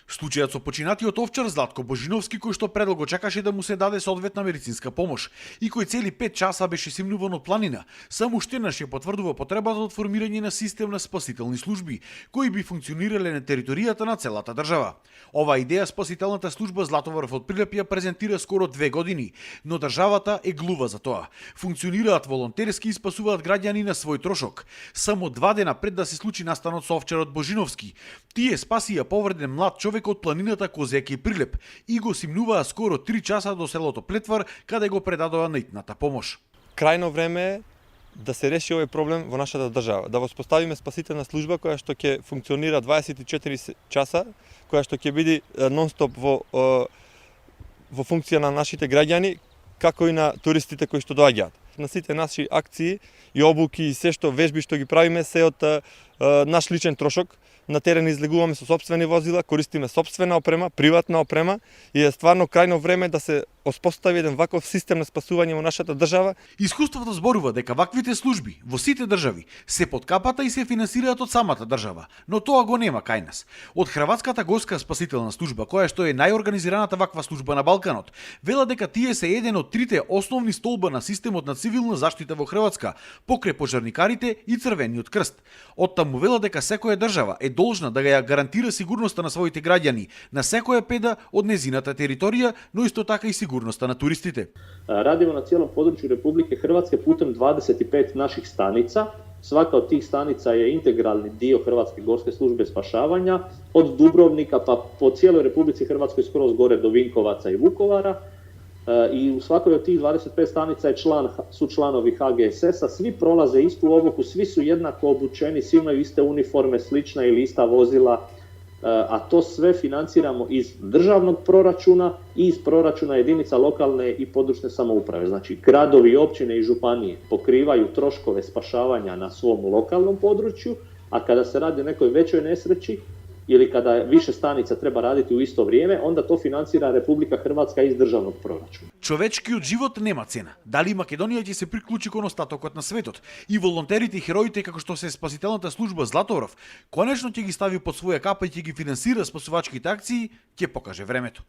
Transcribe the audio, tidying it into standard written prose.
Случајот со починатиот овчар Златко Божиновски, кој што предолго чекаше да му се даде соодветна медицинска помош и кој цели 5 часа беше симнуван од планина, само уште еднаш ја потврдува потребата од формирање на систем на спасителни служби, кои би функционирале на територијата на целата држава. Оваа идеја спасителната служба Златоврв од Прилеп ја презентира скоро 2 години, но државата е глува за тоа. Функционираат волонтерски и спасуваат граѓани на свој трошок. Само 2 дена пред да се случи настанот со овчарот Божиновски, тие спасија повреден млад човек од планината Козеки Прилеп и го симнуваа скоро 3 часа до селото Плетвар, каде го предадоа на итната помош. Крајно време е да се реши овој проблем во нашата држава, да воспоставиме спасителна служба која што ќе функционира 24 часа, која што ќе биде нон-стоп во функција на нашите граѓани, како и на туристите кои што доаѓаат. На сите наши акции и обуки и се што вежби што ги правиме се од наш личен трошок. На терен излегуваме со сопствени возила, користиме сопствена опрема, приватна опрема и е стварно крајно време да се оспостави еден ваков систем на спасување во нашата држава. Искуството зборува дека ваквите служби во сите држави се под капата и се финансираат од самата држава, но тоа го нема кај нас. Од Хрватската горска спасителна служба, која што е најорганизираната ваква служба на Балканот, вела дека тие се еден од трите основни столба на системот на цивилна заштита во Хрватска, покрај пожарникарите и Црвениот крст. Оттаму вела дека секоја држава е должна да ја гарантира сигурноста на своите граѓани на секоја педа од незината територија, но исто така и сигурноста на туристите. Радимо на целом подручју Републике Хрватske путем 25 наших станица. Свака од тих станица е интегрални дио Хрватske горske službe spašavanja, од Дубровника па по целој Републици Хрватској скроз горе до Винковаца и Вуковара. I u svakoj od tih 25 stanica su članovi HGSS-a, svi prolaze istu obuku, svi su jednako obučeni, svi imaju iste uniforme, slična ili ista vozila, a to sve financiramo iz državnog proračuna i iz proračuna jedinica lokalne i područne samouprave. Znači, gradovi, općine i županije pokrivaju troškove spašavanja na svom lokalnom području, a kada se radi o nekoj većoj nesreći, ili kada više stanica treba raditi u isto vrijeme, onda to financira Republika Hrvatska iz državnog proračuna. Човечкиот живот нема цена. Дали Македонија ќе се приклучи кон остатокот на светот и волонтерите и хероите како што се спасителната служба Златоврв, конечно ќе ги стави под своја капа и ќе ги финансира спасувачките акции, ќе покаже времето.